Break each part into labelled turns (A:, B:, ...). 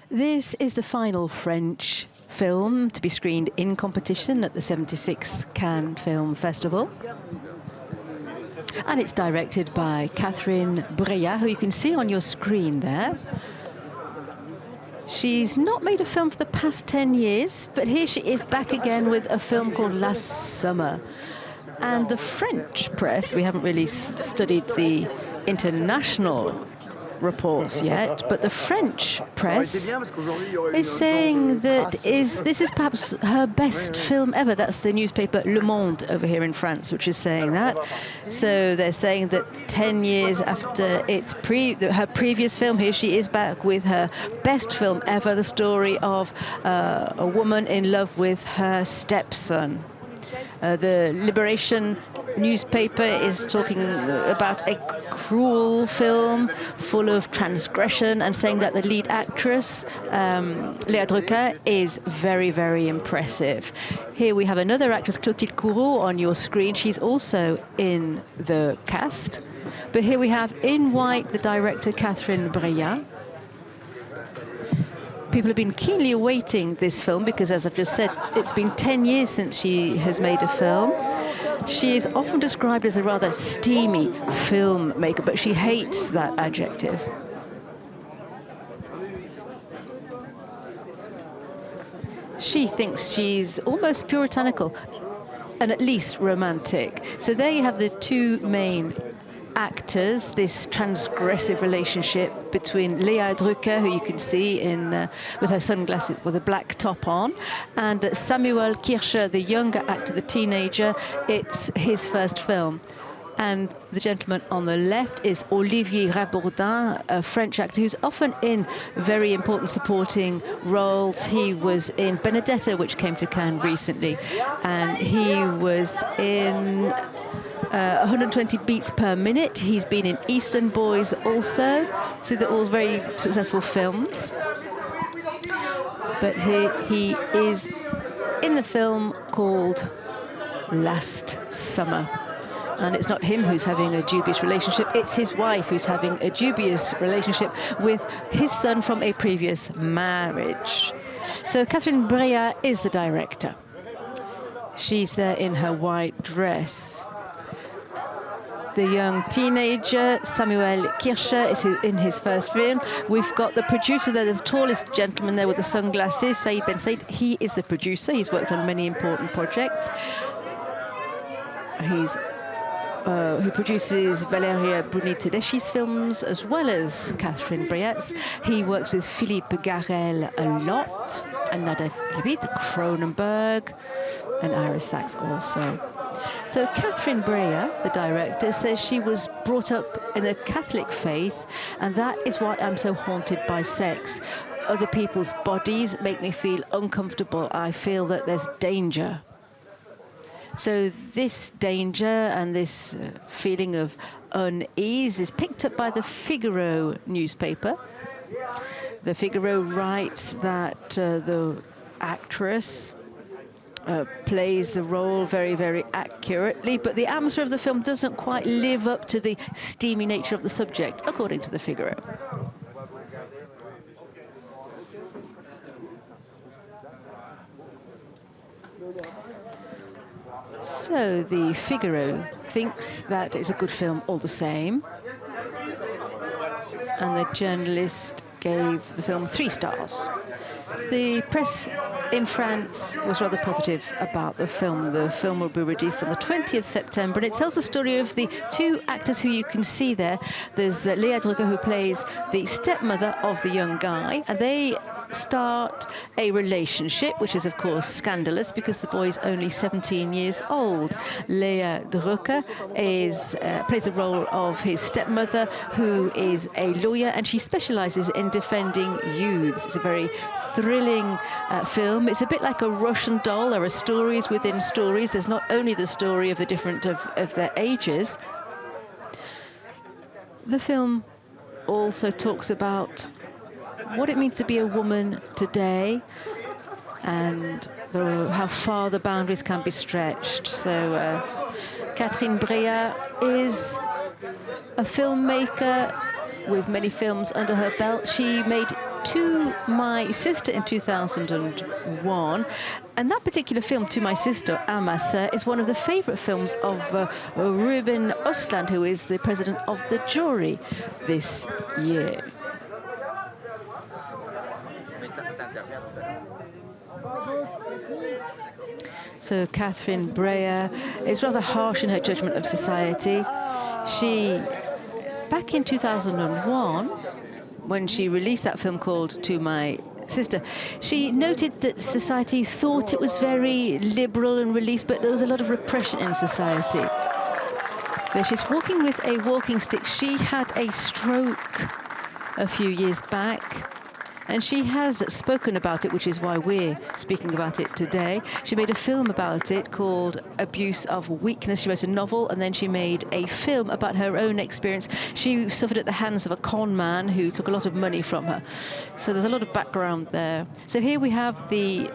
A: This is the final French film to be screened in competition at the 76th Cannes Film Festival. And it's directed by Catherine Breillat, who you can see on your screen there. She's not made a film for the past 10 years, but here she is back again with a film called Last Summer. And the French press, we haven't really studied the international reports yet, but the French press is saying that this is perhaps her best film ever. That's the newspaper Le Monde over here in France, which is saying that. So they're saying that 10 years after her previous film, here she is back with her best film ever, the story of a woman in love with her stepson. The Liberation newspaper is talking about a cruel film full of transgression and saying that the lead actress, Léa Drucker, is very, very impressive. Here we have another actress, Clotilde Courau, on your screen. She's also in the cast. But here we have in white the director, Catherine Breillat. People have been keenly awaiting this film because, as I've just said, it's been 10 years since she has made a film. She is often described as a rather steamy filmmaker, but she hates that adjective. She thinks she's almost puritanical and at least romantic. So there you have the two main actors, this transgressive relationship between Léa Drucker, who you can see with her sunglasses with a black top on, and Samuel Kircher, the younger actor, the teenager. It's his first film. And the gentleman on the left is Olivier Rabourdin, a French actor who's often in very important supporting roles. He was in Benedetta, which came to Cannes recently, and he was in 120 Beats Per Minute. He's been in Eastern Boys also. So they're all very successful films. But he is in the film called Last Summer. And it's not him who's having a dubious relationship, it's his wife who's having a dubious relationship with his son from a previous marriage. So Catherine Breillat is the director. She's there in her white dress. The young teenager, Samuel Kircher, is in his first film. We've got the producer there, the tallest gentleman there with the sunglasses, Saïd Ben Saïd. He is the producer. He's worked on many important projects. He produces Valeria Bruni Tedeschi's films as well as Catherine Breillat's. He works with Philippe Garrel a lot, and Nadège Levit, Cronenberg, and Iris Sachs also. So Catherine Breillat, the director, says she was brought up in the Catholic faith, and that is why I'm so haunted by sex. Other people's bodies make me feel uncomfortable. I feel that there's danger. So this danger and this feeling of unease is picked up by the Figaro newspaper. The Figaro writes that the actress plays the role very, very accurately, but the atmosphere of the film doesn't quite live up to the steamy nature of the subject, according to the Figaro. So the Figaro thinks that it's a good film all the same, and the journalist gave the film 3 stars. The press in France was rather positive about the film. The film will be released on the 20th September, and it tells the story of the 2 actors who you can see there. There's Léa Drucker, who plays the stepmother of the young guy, and they start a relationship, which is of course scandalous because the boy is only 17 years old. Léa Drucker plays the role of his stepmother, who is a lawyer, and she specializes in defending youths. It's a very thrilling film. It's a bit like a Russian doll. There are stories within stories. There's not only the story of the different of their ages. The film also talks about what it means to be a woman today and how far the boundaries can be stretched. So Catherine Breillat is a filmmaker with many films under her belt. She made To My Sister in 2001. And that particular film, To My Sister, à ma sœur, is one of the favorite films of Ruben Östlund, who is the president of the jury this year. So Catherine Breillat is rather harsh in her judgment of society. She, back in 2001, when she released that film called To My Sister, she noted that society thought it was very liberal and released, but there was a lot of repression in society. She's walking with a walking stick. She had a stroke a few years back, and she has spoken about it, which is why we're speaking about it today. She made a film about it called Abuse of Weakness. She wrote a novel, and then she made a film about her own experience. She suffered at the hands of a con man who took a lot of money from her. So there's a lot of background there. So here we have the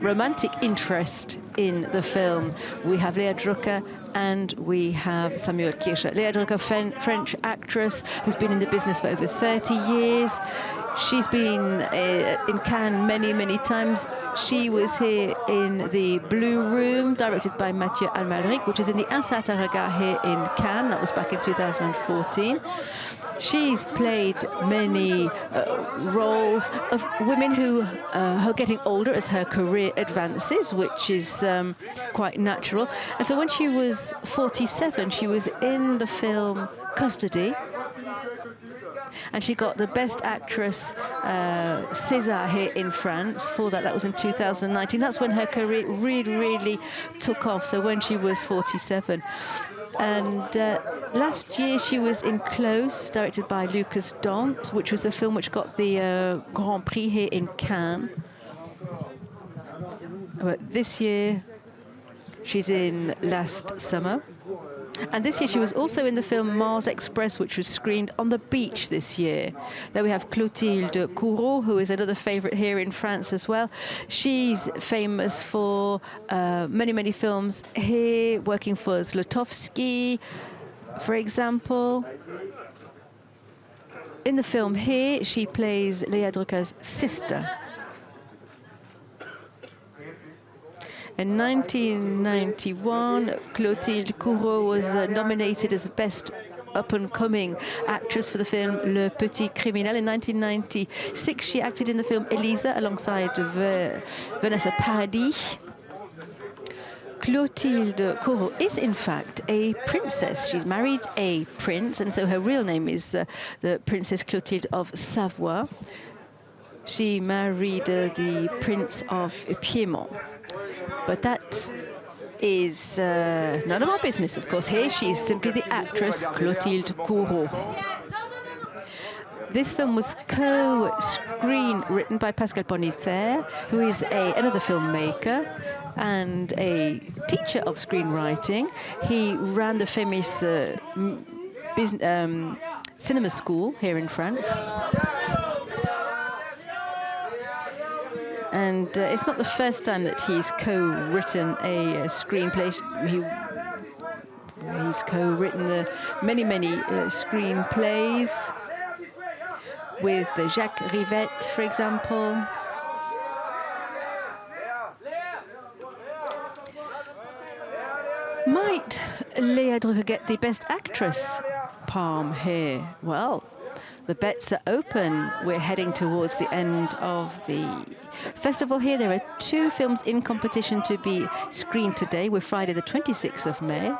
A: romantic interest in the film. We have Léa Drucker and we have Samuel Kircher. Léa Drucker, French actress who's been in the business for over 30 years. She's been in Cannes many, many times. She was here in the Blue Room, directed by Mathieu Almalric, which is in the Un Certain Regard here in Cannes. That was back in 2014. She's played many roles of women who are getting older as her career advances, which is quite natural. And so when she was 47, she was in the film Custody, and she got the Best Actress César here in France. For that was in 2019. That's when her career really took off, so when she was 47. And last year she was in Close, directed by Lucas Dante, which was the film which got the Grand Prix here in Cannes. But this year she's in Last Summer. And this year she was also in the film Mars Express, which was screened on the beach this year. There we have Clotilde Courau, who is another favorite here in France as well. She's famous for many films here, working for Zlotowski, for example. In the film here, she plays Léa Drucker's sister. In 1991, Clotilde Courau was nominated as Best Up-and-Coming Actress for the film Le Petit Criminel. In 1996, she acted in the film Elisa alongside Vanessa Paradis. Clotilde Courau is, in fact, a princess. She's married a prince, and so her real name is the Princess Clotilde of Savoie. She married the Prince of Piedmont. But that is none of our business, of course. Here she is simply the actress Clotilde Courau. This film was co-screen-written by Pascal Bonifzer, who is another filmmaker and a teacher of screenwriting. He ran the famous cinema school here in France. And it's not the first time that he's co-written a screenplay. He's co-written many screenplays with Jacques Rivette, for example. Might Léa Drucker get the Best Actress palm here? Well, the bets are open. We're heading towards the end of the festival here. There are 2 films in competition to be screened today. We're Friday the 26th of May.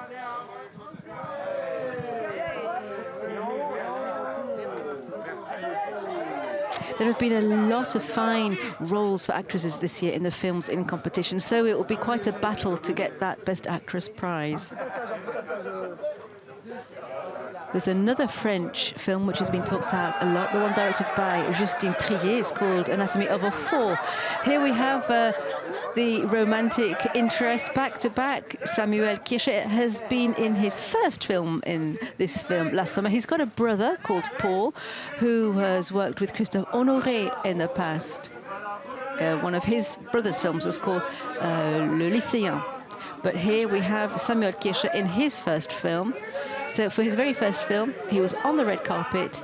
A: There have been a lot of fine roles for actresses this year in the films in competition, so it will be quite a battle to get that Best Actress prize. There's another French film which has been talked about a lot, the one directed by Justine Triet. It's called Anatomy of a Fall. Here we have the romantic interest back-to-back. Samuel Kircher has been in his first film in this film, Last Summer. He's got a brother called Paul, who has worked with Christophe Honoré in the past. One of his brother's films was called Le Lycéen. But here we have Samuel Kircher in his first film. So for his very first film, he was on the red carpet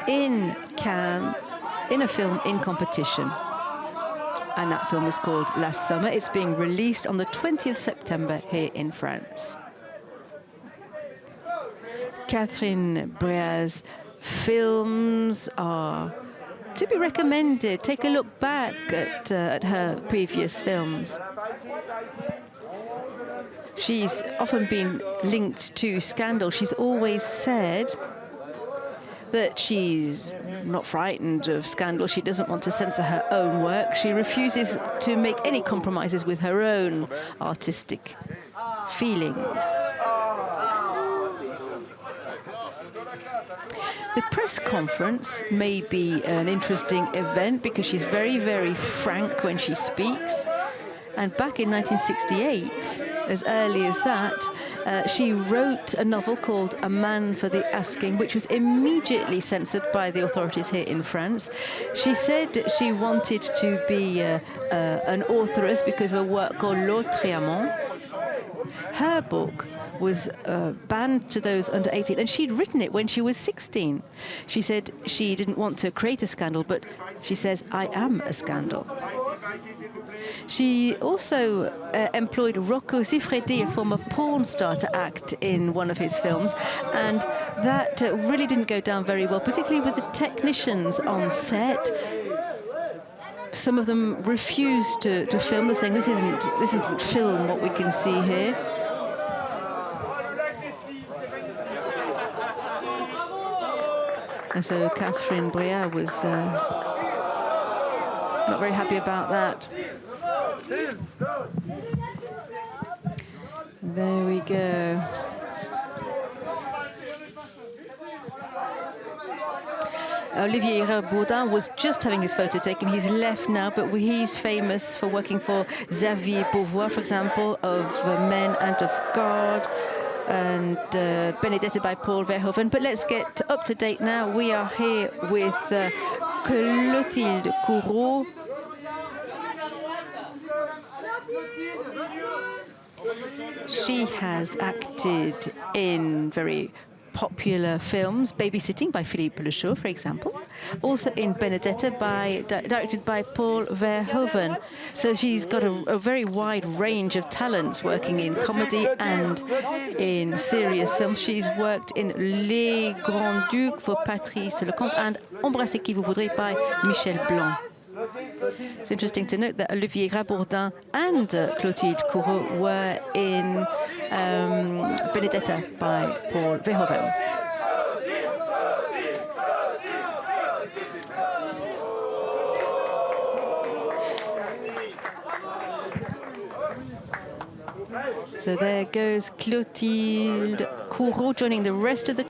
A: in Cannes in a film in competition. And that film is called Last Summer. It's being released on the 20th September here in France. Catherine Breillat's films are to be recommended. Take a look back at her previous films. She's often been linked to scandal. She's always said that she's not frightened of scandal. She doesn't want to censor her own work. She refuses to make any compromises with her own artistic feelings. The press conference may be an interesting event because she's very, very frank when she speaks. And back in 1968, as early as that, she wrote a novel called A Man for the Asking, which was immediately censored by the authorities here in France. She said she wanted to be an authoress because of a work called L'Autre Amant. Her book was banned to those under 18, and she'd written it when she was 16. She said she didn't want to create a scandal, but she says, I am a scandal. She also employed Rocco Siffredi, a former porn star, to act in one of his films, and that really didn't go down very well, particularly with the technicians on set. Some of them refused to film. They're saying, this isn't film, what we can see here. And so Catherine Breillat was not very happy about that. There we go. Olivier Rabourdin was just having his photo taken. He's left now, but he's famous for working for Xavier Beauvoir, for example, of Men and of God, and Benedetta by Paul Verhoeven. But let's get up to date now. We are here with Clotilde Courau. She has acted in very popular films, Babysitting by Philippe Lachaud, for example. Also in Benedetta, directed by Paul Verhoeven. So she's got a very wide range of talents working in comedy and in serious films. She's worked in Les Grands Ducs for Patrice Lecomte and Embrassez qui vous voudrez by Michel Blanc. It's interesting to note that Olivier Rabourdin and Clotilde Courau were in Benedetta by Paul Verhoeven. So there goes Clotilde Courau joining the rest of the